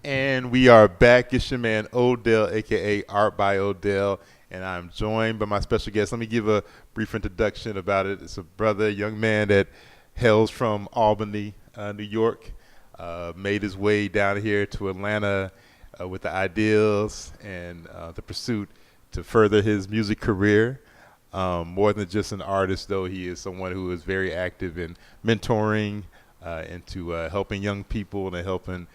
And we are back. It's your man Odell, aka Artbyodell, and I'm joined by my special guest. Let me give a brief introduction about it. It's a brother, a young man that hails from Albany, New York, made his way down here to Atlanta with the ideals and the pursuit to further his music career. More than just an artist, though, he is someone who is very active in mentoring, into helping young people and helping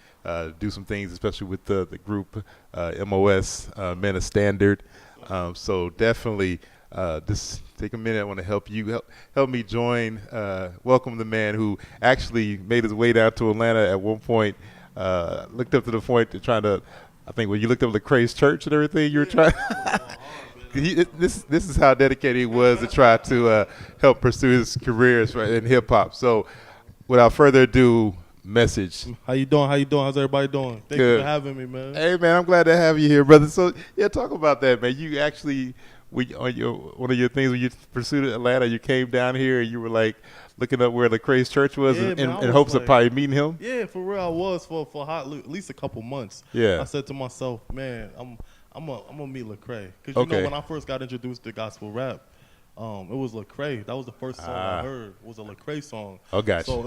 do some things, especially with the group M.O.S, Men of Standard. So definitely just take a minute. I want to help me join, welcome the man who actually made his way down to Atlanta at one point, looked up to the point to trying to, I think when you looked up Lecrae's church and everything, you were trying. This is how dedicated he was to try to help pursue his career in hip hop. So without further ado, Mehsij. How you doing? How's everybody doing? Thank you for having me, man. Hey, man, I'm glad to have you here, brother. So, yeah, talk about that, man. You actually, one of your things when you pursued Atlanta, you came down here and you were like looking up where Lecrae's church was, in hopes of probably meeting him. Yeah, for real, I was for at least a couple months. Yeah, I said to myself, man, I'm gonna meet Lecrae, because you know when I first got introduced to gospel rap, it was Lecrae. That was the first song I heard. Was a Lecrae song. Oh, gotcha. So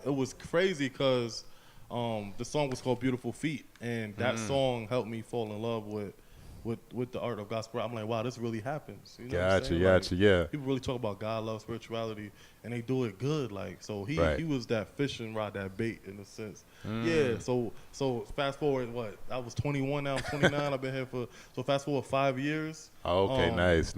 it was crazy because the song was called Beautiful Feet, and that song helped me fall in love with the art of gospel rap. I'm like, wow, this really happens. You know what I'm saying? Gotcha, yeah. People really talk about God, love, spirituality, and they do it good. Like, so he was that fishing rod, that bait in a sense. Yeah. So fast forward, I was 21, now I'm 29. I've been here so fast forward 5 years. Oh, okay, nice.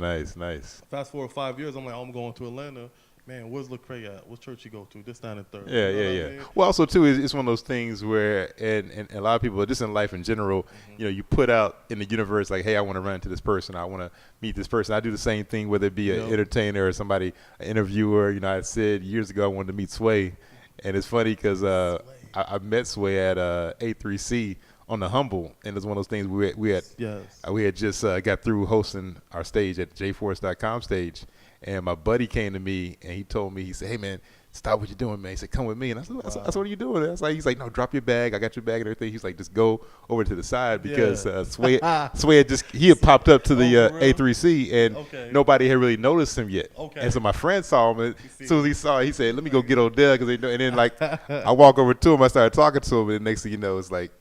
Fast forward 5 years, I'm like, I'm going to Atlanta. Man, where's Lecrae at? What church you go to? This, that, and the third. Yeah, you know yeah. I mean? Well, also too, it's one of those things where, and a lot of people, just in life in general, you know, you put out in the universe like, hey, I want to run into this person, I want to meet this person. I do the same thing, whether it be an entertainer or somebody, an interviewer. You know, I said years ago I wanted to meet Sway, and it's funny because I met Sway at A3C on the Humble, and it's one of those things we had just got through hosting our stage at jforce.com stage. And my buddy came to me and he told me, he said, hey, man, stop what you're doing, man. He said, come with me. And I said, what are you doing? And I was like, he's like, no, drop your bag. I got your bag and everything. He's like, just go over to the side because Sway had popped up to the A3C and nobody had really noticed him yet. Okay. And so my friend saw him. And as soon as he saw it, he said, let me go get Odell. And then, like, I walk over to him. I started talking to him. And the next thing you know, it's like,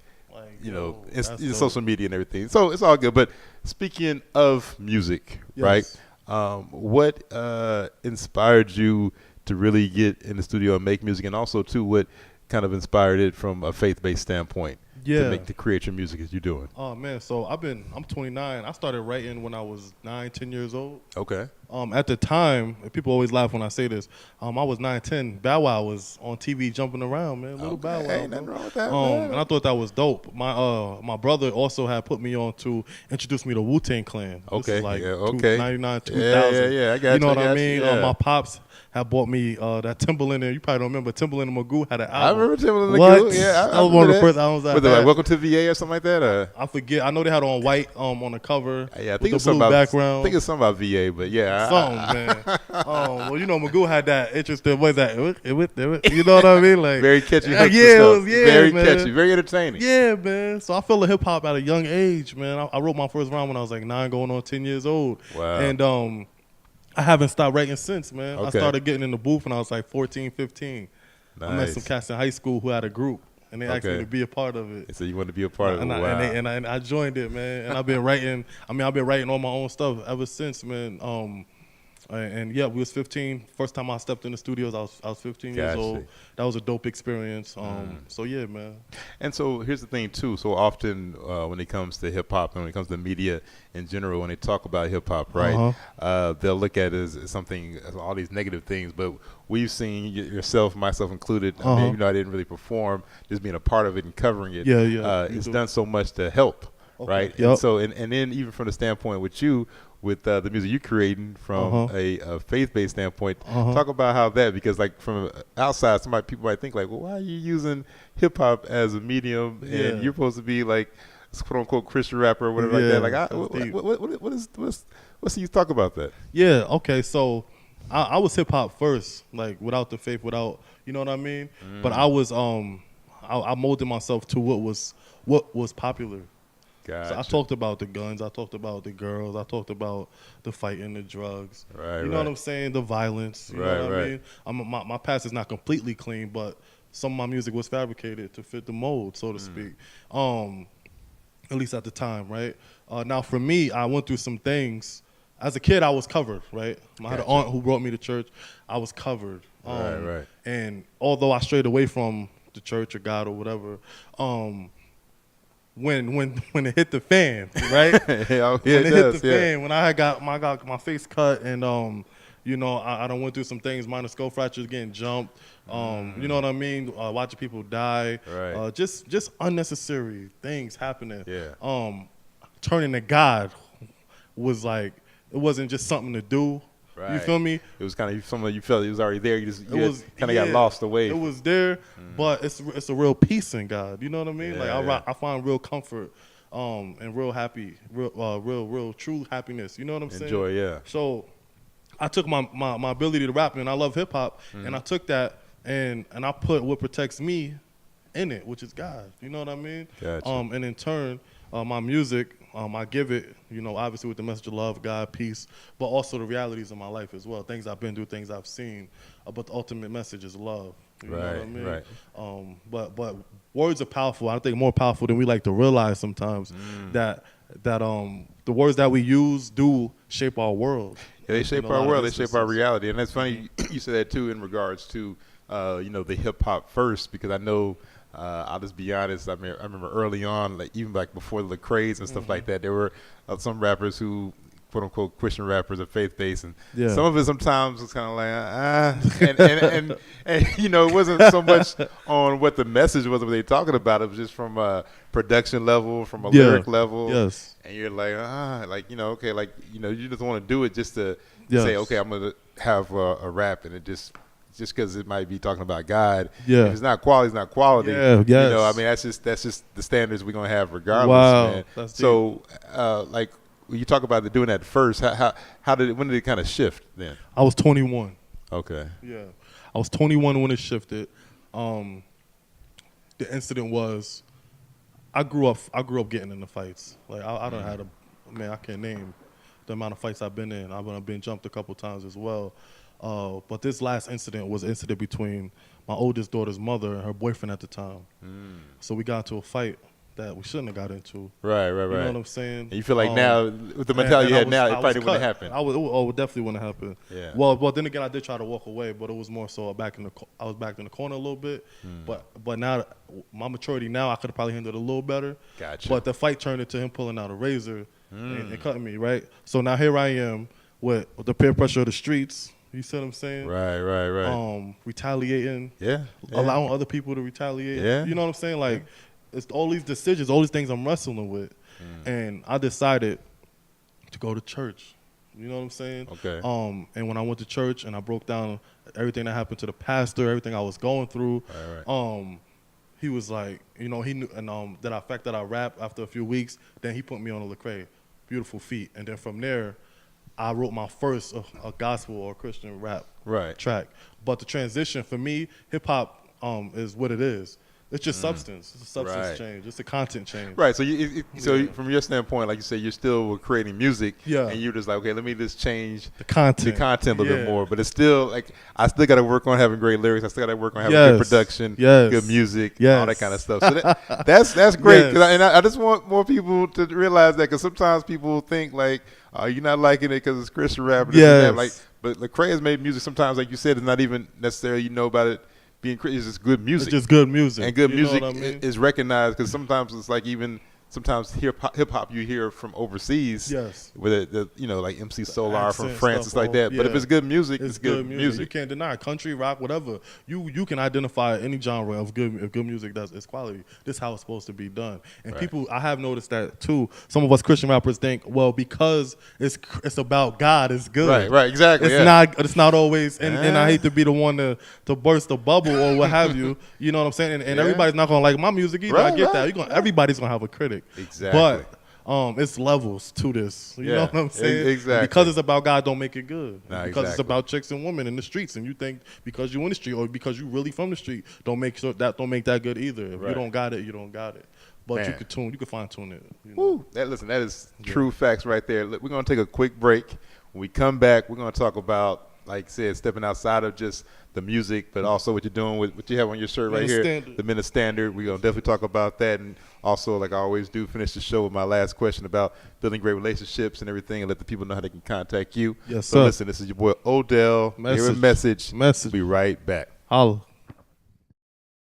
you know, it's social media and everything. So it's all good. But speaking of music, right? What inspired you to really get in the studio and make music, and also too, what kind of inspired it from a faith-based standpoint to create your music as you're doing? Oh man, so I'm 29. I started writing when I was 9, 10 years old. Okay. At the time, and people always laugh when I say this, I was 9, 10. Bow Wow was on TV jumping around, man. Little Bow Wow. Ain't nothing wrong with that, man. And I thought that was dope. My brother also had put me on to introduce me to Wu-Tang Clan. Okay. This is like 99, 2000. Yeah. I got you know what I mean? Yeah. My pops had bought me that Timberland. You probably don't remember. Timberland and Magoo had an album. I remember Timberland and Magoo. Yeah, that was one of the first albums I had. Like Welcome to VA or something like that? I forget. I know they had it on white on the cover. Yeah, I think it's the blue background. I think it's something about VA, but yeah. Something, man. Well, you know, Magoo had that interesting voice. That you know what I mean? Like very catchy. Very catchy, very entertaining. Yeah, man. So I feel the hip hop at a young age, man. I wrote my first rhyme when I was like 9, going on 10 years old. Wow. And I haven't stopped writing since, man. Okay. I started getting in the booth when I was like 14, 15. Nice. I met some cats in high school who had a group, and they asked me to be a part of it. So you want to be a part of it? Wow. And I joined it, man. And I've been writing. I've been writing all my own stuff ever since, man. And yeah, we was 15. First time I stepped in the studios, I was 15 years old. That was a dope experience. So yeah, man. And so here's the thing too. So often when it comes to hip hop and when it comes to media in general, when they talk about hip hop, right, they'll look at it as something, as all these negative things. But we've seen yourself, myself included. I mean, even though I didn't really perform, just being a part of it and covering it. It's done so much to help, right? Yep. And so and then even from the standpoint with you. With the music you're creating from a faith-based standpoint, talk about how that, because like from outside, people might think like, well, why are you using hip-hop as a medium and you're supposed to be like quote-unquote Christian rapper or whatever like that. Like, what's you talk about that? Yeah, okay, so I was hip-hop first, like without the faith, without, you know what I mean? But I was I molded myself to what was popular. Gotcha. So I talked about the guns, I talked about the girls, I talked about the fighting, the drugs. You know what I'm saying? The violence. You know what I mean? My past is not completely clean, but some of my music was fabricated to fit the mold, so to speak. At least at the time, right? Now for me, I went through some things. As a kid, I was covered, right? I had an aunt who brought me to church. I was covered. And although I strayed away from the church or God or whatever, when it hit the fan, right? When it hit the fan, when I got my face cut and you know, I done went through some things, minor skull fractures, getting jumped. You know what I mean? Watching people die. Just unnecessary things happening. Turning to God was like, it wasn't just something to do. You feel me? It was kind of something you felt it was already there. You kind of got lost away. It was there, but it's a real peace in God. You know what I mean? I find real comfort and real happy, real true happiness. You know what I'm saying? Enjoy, So I took my ability to rap, and I love hip hop, and I took that and I put what protects me in it, which is God. You know what I mean? Gotcha. And in turn, my music, I give it, you know, obviously with the message of love, God, peace, but also the realities of my life as well, things I've been through, things I've seen, but the ultimate message is love. You know what I mean? But words are powerful. I think more powerful than we like to realize sometimes. That the words that we use do shape our world. Yeah, they shape our world. They shape our reality, and that's funny you said that too in regards to you know, the hip hop first, because I know. I'll just be honest. I remember early on, like even like before the craze and stuff like that, there were some rappers who, quote unquote, Christian rappers or faith based, and some of it sometimes was kind of like and you know, it wasn't so much on what the message was, what they talking about. It was just from a production level, from a lyric level, and you're like you know, okay, like you know, you just want to do it just to say, okay, I'm gonna have a rap, and it just because it might be talking about God. If it's not quality, it's not quality. You know, I mean, that's just the standards we're gonna have regardless, man. So, like, when you talk about doing that first, when did it kind of shift then? I was 21. Okay. Yeah, I was 21 when it shifted. The incident was, I grew up getting into fights. Like I done had I can't name the amount of fights I've been in. I've been jumped a couple times as well. But this last incident was an incident between my oldest daughter's mother and her boyfriend at the time. So we got into a fight that we shouldn't have got into. Right. You know what I'm saying? And you feel like now, with the mentality you had now, it probably wouldn't happen. It definitely wouldn't happen. Yeah. Well, then again, I did try to walk away, but it was more so I was backed in the corner a little bit. But now, my maturity now, I could have probably handled it a little better. Gotcha. But the fight turned into him pulling out a razor and cutting me, right? So now here I am with the peer pressure of the streets. You see what I'm saying? Right. Retaliating. Yeah. Allowing other people to retaliate. Yeah. You know what I'm saying? Like, it's all these decisions, all these things I'm wrestling with. And I decided to go to church. You know what I'm saying? Okay. And when I went to church and I broke down everything that happened to the pastor, everything I was going through, he was like, you know, he knew, and that fact that I rap after a few weeks, then he put me on a Lecrae, Beautiful Feet. And then from there, I wrote my first a gospel or Christian rap track. But the transition for me, hip hop is what it is. It's just substance. It's a substance change. It's a content change. Right. So from your standpoint, like you said, you're still creating music. Yeah. And you're just like, okay, let me just change the content a little bit more. But it's still like I still got to work on having great lyrics. I still got to work on having good production, good music, all that kind of stuff. So that's great. I just want more people to realize that, because sometimes people think like, you're not liking it because it's Christian rap. But Lecrae has made music sometimes, like you said, it's not even necessarily you know about it being Christian. It's just good music. It's just good music. And good music is recognized, because sometimes it's like even sometimes hip hop you hear from overseas. Yes. With the you know, like MC Solar from France, it's like that. Yeah. But if it's good music, it's good music. You can't deny it. Country, rock, whatever. You can identify any genre of good music that's quality. This is how it's supposed to be done. And people, I have noticed that too. Some of us Christian rappers think, well, because it's about God, it's good. Right, exactly. It's not always. And I hate to be the one to burst the bubble or what have you. You know what I'm saying? And everybody's not gonna like my music either. I get that. Everybody's gonna have a critic. Exactly. it's levels to this. You know what I'm saying? Exactly. Because it's about God, don't make it good. Nah, because it's about chicks and women in the streets, and you think because you in the street or because you really from the street, don't make that good either. If you don't got it, you don't got it. But you can fine tune it. You know? Woo. That is true facts right there. Look, we're gonna take a quick break. When we come back, we're gonna talk about, like I said, stepping outside of just the music, but also what you're doing with what you have on your shirt right here, the Men of Standard. We're gonna definitely talk about that, and also, like I always do, finish the show with my last question about building great relationships and everything, and let the people know how they can contact you. Yes, so sir. Listen, this is your boy Odell. Here with Mehsij. We'll be right back. Holla.